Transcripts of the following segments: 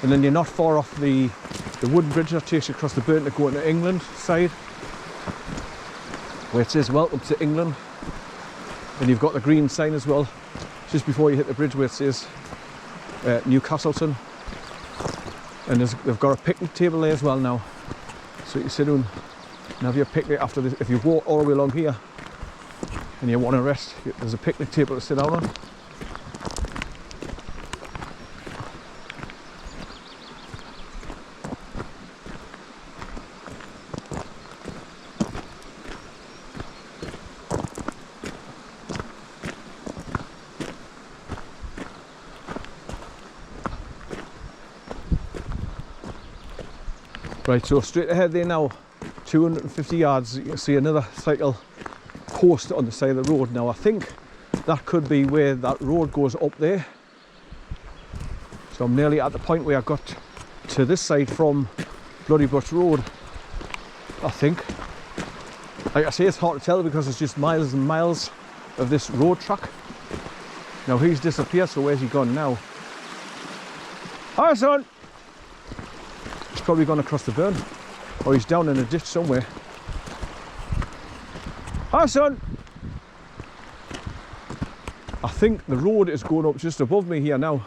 and then you're not far off the wooden bridge that takes you across the burn to go into England side, where it says welcome to England, and you've got the green sign as well just before you hit the bridge where it says Newcastleton, and they've got a picnic table there as well now, so you can sit down and have your picnic after this. If you walk all the way along here and you want to rest, there's a picnic table to sit down on. Right, so straight ahead there now, 250 yards, you can see another cycle post on the side of the road. Now I think that could be where that road goes up there. So I'm nearly at the point where I got to this side from Bloody Bush Road, I think. Like I say, it's hard to tell because it's just miles and miles of this road track. Now he's disappeared, so where's he gone now? Hi son! He's probably gone across the burn, or he's down in a ditch somewhere. Hi son! I think the road is going up just above me here now.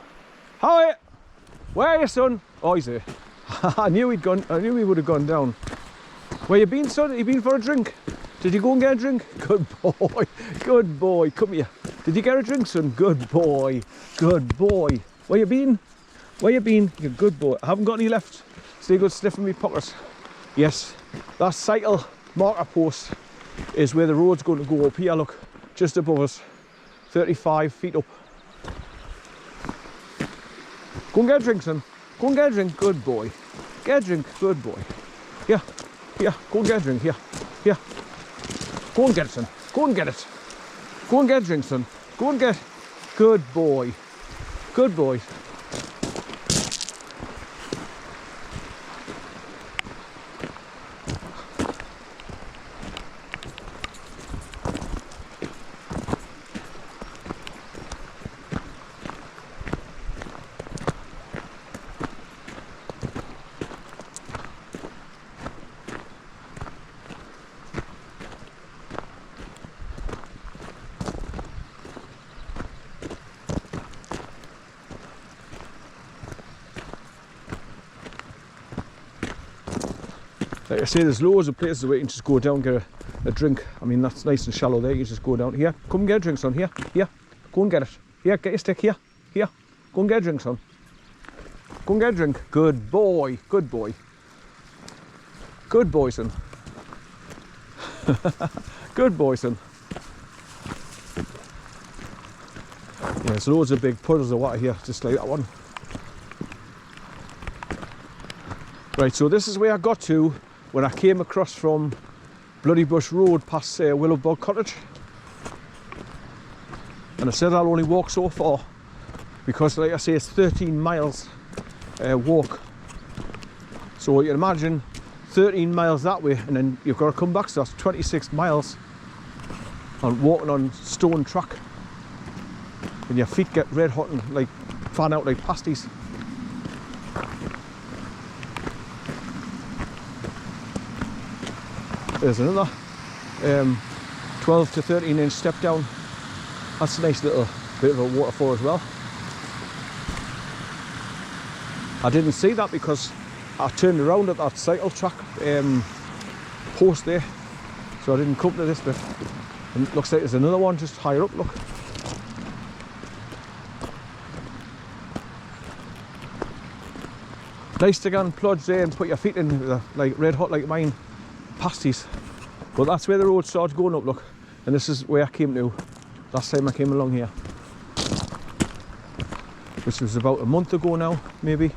Hi! Where are you, son? Oh, he's there. I knew he'd gone. I knew he would have gone down. Where you been, son? You been for a drink? Did you go and get a drink? Good boy. Good boy. Come here. Did you get a drink, son? Good boy. Good boy. Where you been? Where you been? You're a good boy. I haven't got any left. Stay good sniffing me pockets. Yes, that cycle marker post is where the road's going to go up here. Look, just above us, 35 feet up. Go and get a drink, son. Go and get a drink. Good boy. Get a drink. Good boy. Here. Here. Go and get a drink. Here. Here. Go and get it, son. Go and get it. Go and get a drink, son. Go and get. Good boy. Good boy. Like I say, there's loads of places where you can just go down and get a drink. I mean, that's nice and shallow there. You just go down here. Come and get a drink, son. Here, here. Go and get it. Here, get your stick. Here, here. Go and get a drink, son. Go and get a drink. Good boy. Good boy. Good boy, son. Good boy, son. Yeah, there's loads of big puddles of water here, just like that one. Right, so this is where I got to when I came across from Bloody Bush Road past Willowbog Cottage. And I said I'll only walk so far because, like I say, it's 13 miles walk. So you can imagine 13 miles that way, and then you've got to come back, so that's 26 miles on walking on stone track. And your feet get red hot and like fan out like pasties. There's another 12 to 13 inch step down. That's a nice little bit of a waterfall as well. I didn't see that because I turned around at that cycle track post there, so I didn't come to this bit. And it looks like there's another one just higher up, look. Nice to go and plodge there and put your feet in, like red hot like mine. Pasties. But that's where the road started going up, look. And this is where I came to last time I came along here, which was about a month ago now, maybe.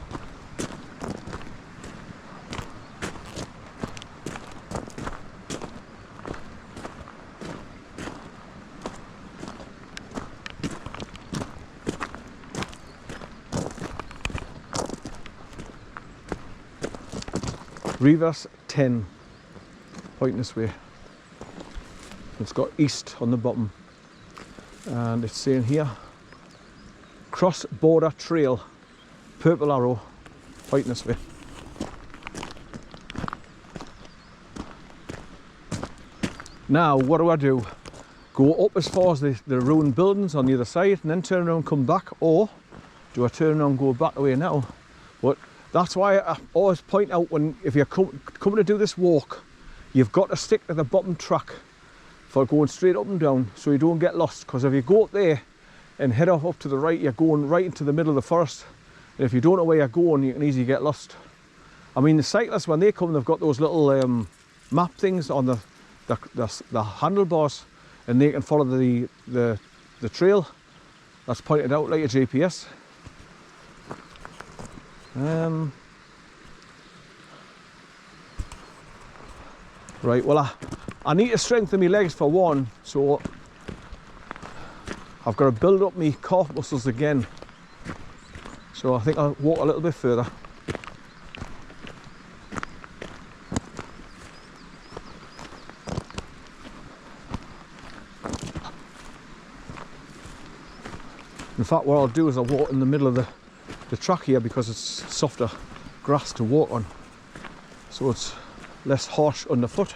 Reverse 10. Pointing this way. It's got east on the bottom, and it's saying here cross border trail, purple arrow, pointing this way. Now, what do? Go up as far as the ruined buildings on the other side and then turn around and come back, or do I turn around and go back away now? But that's why I always point out, if you're coming to do this walk, you've got to stick to the bottom track for going straight up and down so you don't get lost, because if you go up there and head off up to the right, you're going right into the middle of the forest, and if you don't know where you're going, you can easily get lost. I mean, the cyclists, when they come, they've got those little map things on the handlebars, and they can follow the trail that's pointed out like a GPS. Right, well I need to strengthen my legs for one, so I've got to build up my calf muscles again. So I think I'll walk a little bit further. In fact, what I'll do is I'll walk in the middle of the track here, because it's softer grass to walk on, so it's less harsh underfoot.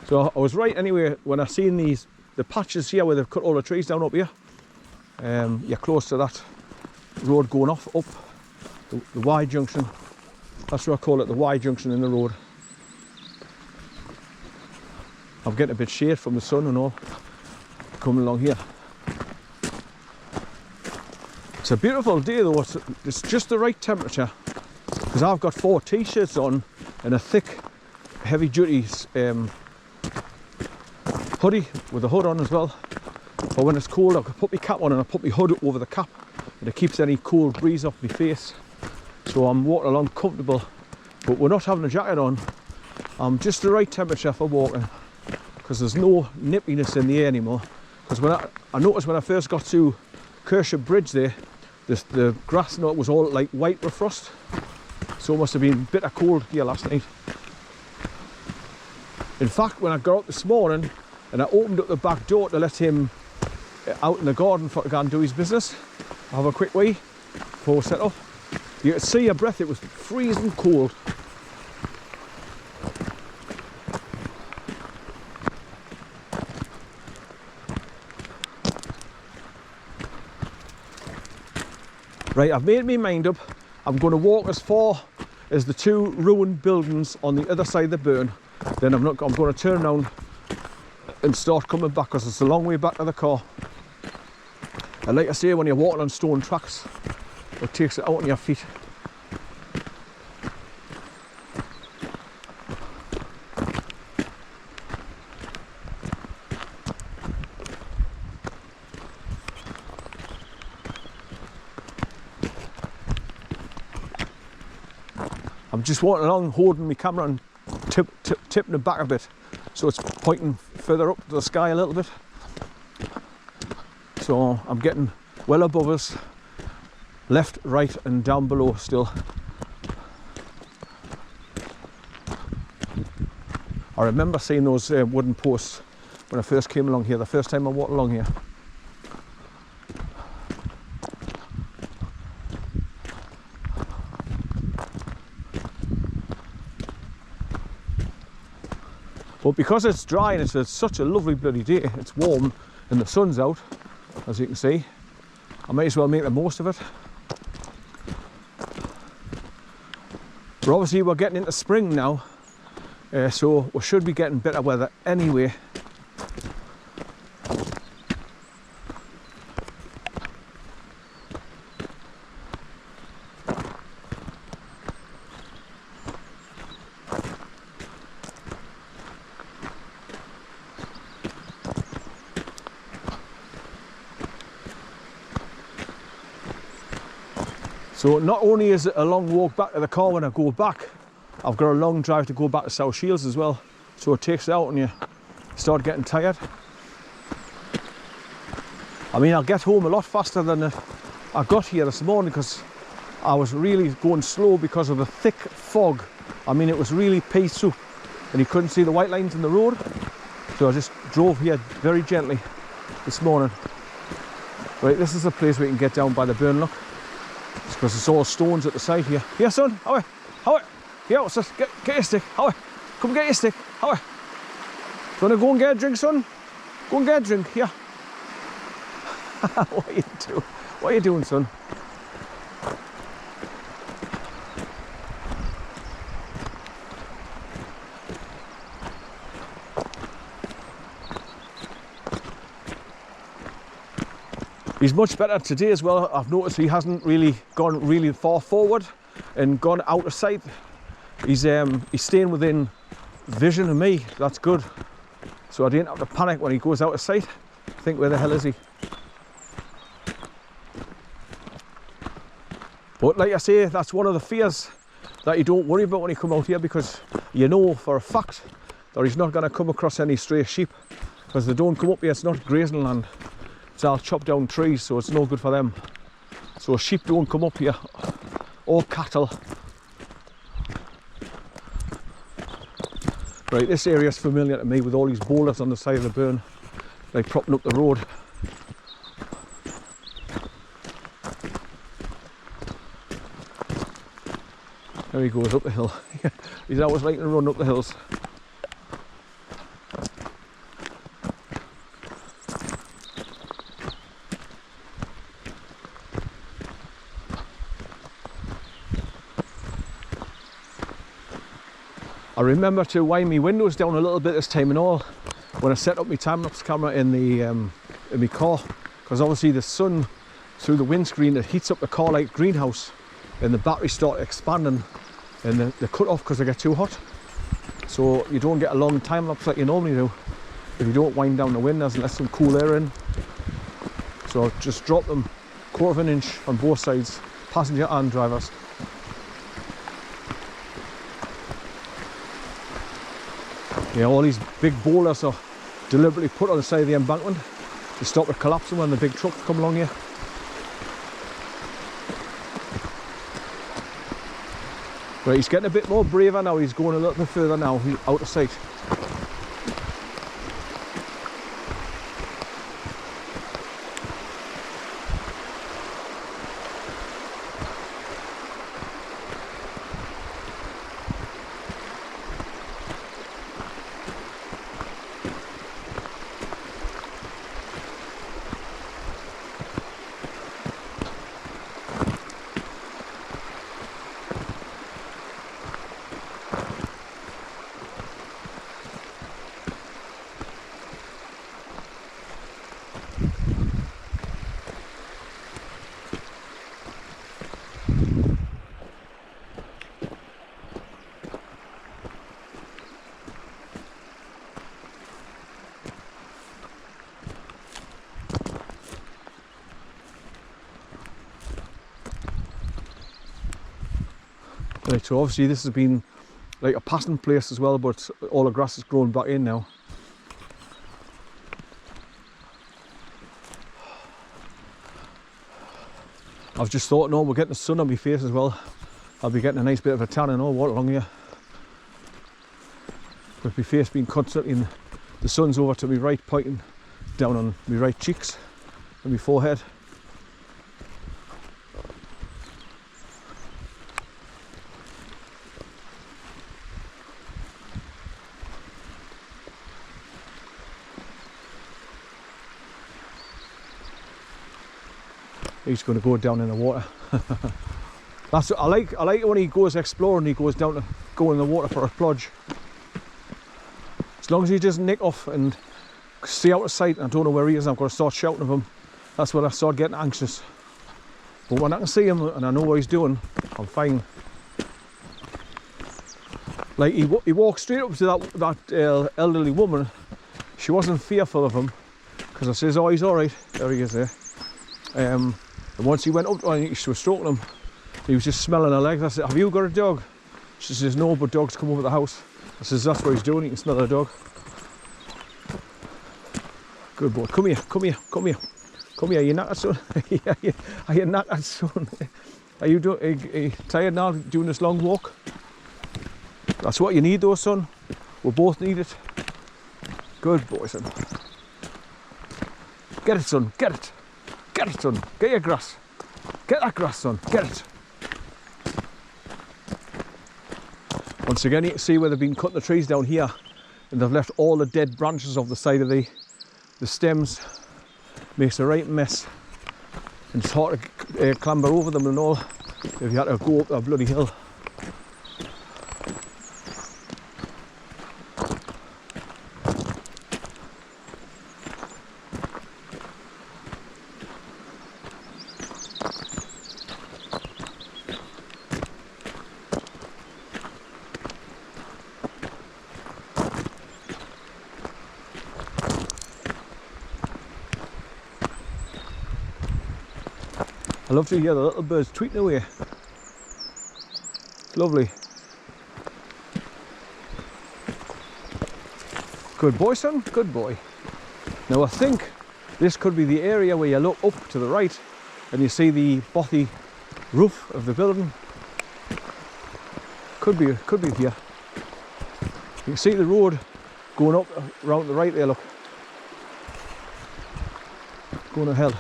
So I was right anyway when I seen the patches here where they've cut all the trees down up here. You're close to that road going off up the Y junction. That's what I call it, the Y junction in the road. I'm getting a bit shade from the sun and all coming along here. It's a beautiful day though. It's just the right temperature, because I've got 4 t-shirts on and a thick heavy duty hoodie with a hood on as well. But when it's cold, I can put my cap on and I put my hood over the cap, and it keeps any cold breeze off my face. So I'm walking along comfortable, but we're not having a jacket on. I'm just the right temperature for walking, because there's no nippiness in the air anymore. Because when I noticed when I first got to KERSHOPE bridge there, the grass was all like white with frost. So it must have been bitter cold here last night. In fact, when I got up this morning and I opened up the back door to let him out in the garden for to go and do his business, have a quick wee before we set off, you could see your breath, it was freezing cold. Right, I've made my mind up. I'm going to walk as far as the 2 ruined buildings on the other side of the burn. Then I'm going to turn around and start coming back, because it's a long way back to the car. And like I say, when you're walking on stone tracks, it takes it out on your feet. I'm just walking along, holding my camera and tipping it back a bit, so it's pointing further up to the sky a little bit. So I'm getting well above us, left, right and down below still. I remember seeing those wooden posts when I first came along here, the first time I walked along here. But because it's dry and it's such a lovely bloody day, it's warm and the sun's out, as you can see, I might as well make the most of it. But obviously we're getting into spring now, so we should be getting better weather anyway. So not only is it a long walk back to the car when I go back, I've got a long drive to go back to South Shields as well. So it takes it out and you start getting tired. I mean, I'll get home a lot faster than I got here this morning, because I was really going slow because of the thick fog. I mean, it was really pea soup and you couldn't see the white lines in the road. So I just drove here very gently this morning. Right, this is the place we can get down by the burn, look. It's because it's all stones at the side here. Here, son, how are you? Here, what's this? Get your stick, how are you? Come get your stick, how are you? Do you want to go and get a drink, son? Go and get a drink, here. What are you doing? What are you doing, son? He's much better today as well. I've noticed he hasn't really gone really far forward and gone out of sight. He's staying within vision of me. That's good. So I didn't have to panic when he goes out of sight. Think, where the hell is he? But like I say, that's one of the fears that you don't worry about when you come out here, because you know for a fact that he's not going to come across any stray sheep, because they don't come up here. It's not grazing land. It's all chopped down trees, so it's no good for them. So sheep don't come up here, or cattle. Right, this area is familiar to me with all these boulders on the side of the burn, like propping up the road. There he goes up the hill. He's always liking to run up the hills. I remember to wind my windows down a little bit this time and all when I set up my time-lapse camera in my car, because obviously the sun through the windscreen, it heats up the car like greenhouse, and the batteries start expanding and they cut off because they get too hot. So you don't get a long time-lapse like you normally do if you don't wind down the windows and let some cool air in. So I'll just drop them 1/4 of an inch on both sides, passenger and drivers. Yeah, all these big boulders are deliberately put on the side of the embankment to stop it collapsing when the big trucks come along here. Right, he's getting a bit more braver now. He's going a little bit further now. He's out of sight. Right, so obviously this has been like a passing place as well, but all the grass is growing back in now. I've just thought, no, we're getting the sun on my face as well. I'll be getting a nice bit of a tan and all water along here. With my face being constantly in the sun's over to my right, pointing down on my right cheeks and my forehead. He's going to go down in the water. That's I like it when he goes exploring. He goes down to go in the water for a plunge. As long as he doesn't nick off and stay out of sight. I don't know where he is. I'm going to start shouting at him. That's when I start getting anxious. But when I can see him and I know what he's doing, I'm fine. Like he walked straight up to that elderly woman. She wasn't fearful of him because I says, "Oh, he's all right." There he is there. And once he went up, she was stroking him. He was just smelling her legs. I said, "Have you got a dog?" She says, "No, but dogs come over the house." I says, "That's what he's doing. He can smell the dog." Good boy. Come here, come here, come here. Come here, are you knackered, son? Are you knackered, son? Are you tired now doing this long walk? That's what you need though, son. We both need it. Good boy, son. Get it, son. Get it. Get it, son. Get your grass. Get that grass, son. Get it. Once again, you can see where they've been cutting the trees down here, and they've left all the dead branches off the side of the stems. Makes a right mess, and it's hard to clamber over them and all if you had to go up that bloody hill. I love to hear the little birds tweeting away. It's lovely. Good boy, son, good boy. Now I think this could be the area where you look up to the right and you see the bothy roof of the building. Could be here. You can see the road going up around the right there, look. Going ahead.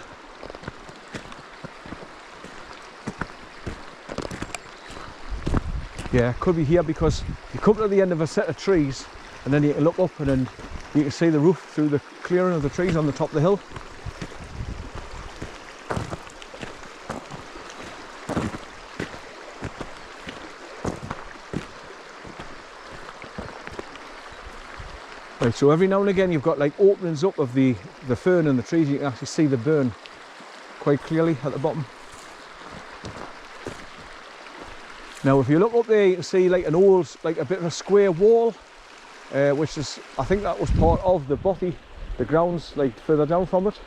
Yeah, it could be here because you come to the end of a set of trees and then you can look up and then you can see the roof through the clearing of the trees on the top of the hill. Right, so every now and again you've got like openings up of the fern and the trees. You can actually see the burn quite clearly at the bottom. Now if you look up there you can see like an old, like a bit of a square wall, which is, I think that was part of the bothy, the grounds like further down from it.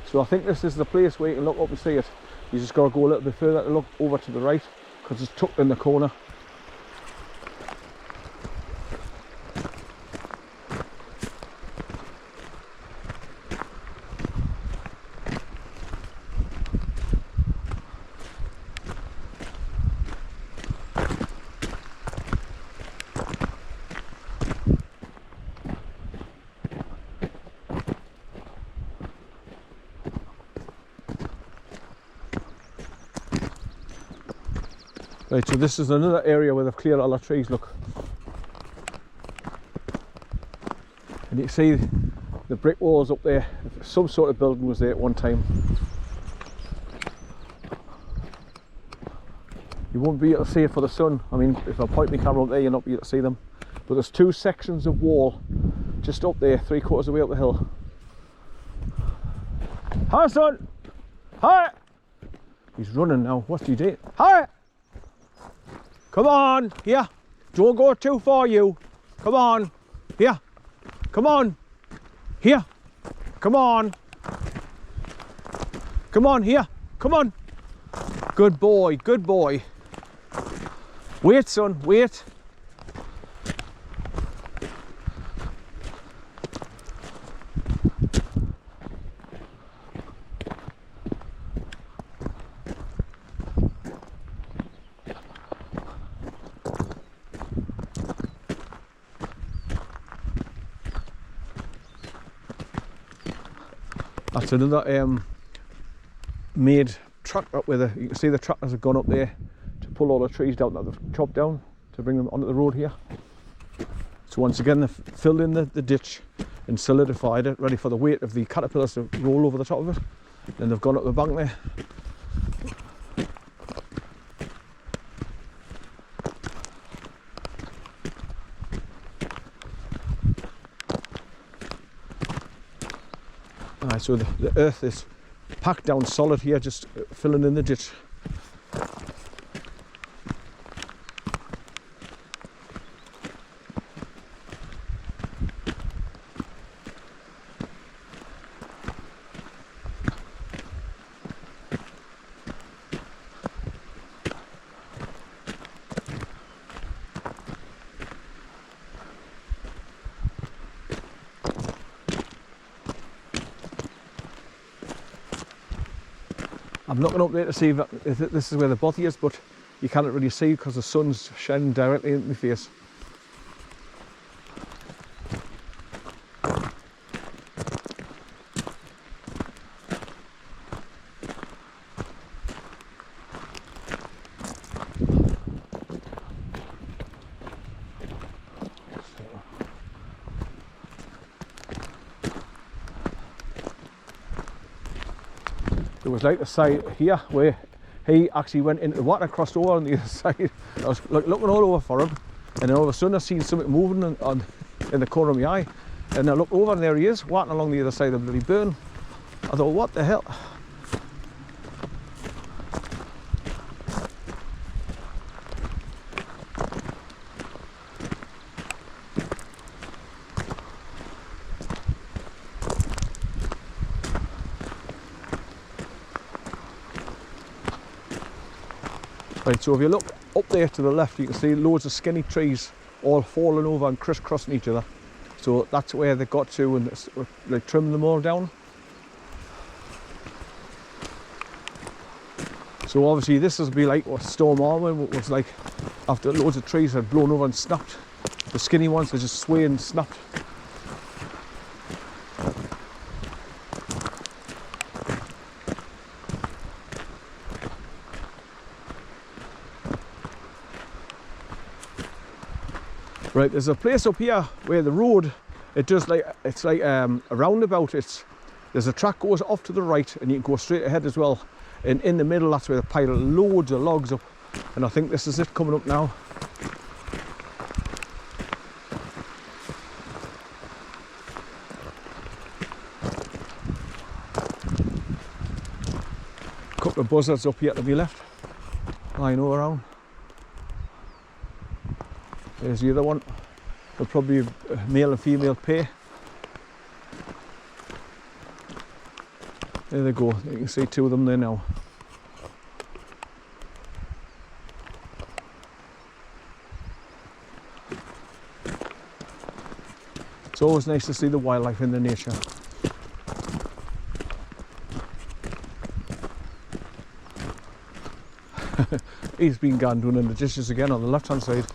So I think this is the place where you can look up and see it. You just got to go a little bit further to look over to the right because it's tucked in the corner. Right, so this is another area where they've cleared all the trees, look. And you can see the brick walls up there. Some sort of building was there at one time. You won't be able to see it for the sun. I mean, if I point my camera up there, you'll not be able to see them. But there's two sections of wall just up there, 3/4 of the way up the hill. Hi, son! Hi! He's running now. What's he doing? Hi! Come on, here. Don't go too far, you. Come on, here. Come on, here. Come on. Come on, here. Come on. Good boy, good boy. Wait, son, wait. That's another made track up where you can see the tractors have gone up there to pull all the trees down that they've chopped down to bring them onto the road here. So once again they've filled in the ditch and solidified it, ready for the weight of the caterpillars to roll over the top of it. Then they've gone up the bank there. Alright, so the earth is packed down solid here, just filling in the ditch. I'm looking up there to see if this is where the bothy is, but you can't really see because the sun's shining directly into my face. there was like a side here where he actually went into the water, crossed over on the other side. I was looking all over for him, and then all of a sudden I seen something moving in the corner of my eye, and I looked over and there he is, walking along the other side of the bloody burn. I thought, what the hell? Right, so if you look up there to the left, you can see loads of skinny trees all falling over and crisscrossing each other. So that's where they got to, and they trimmed them all down. So obviously this will be like what Storm Arwen was like after loads of trees had blown over and snapped. The skinny ones, they just swayed and snapped. Right, there's a place up here where the road, it's like a roundabout. There's a track goes off to the right, and you can go straight ahead as well. And in the middle, that's where they pile loads of logs up. And I think this is it coming up now. A couple of buzzards up here to my left, lying all around. There's the other one. They'll probably be a male and female pair. There they go. You can see two of them there now. It's always nice to see the wildlife in the nature. He's been gone doing the dishes again on the left hand side.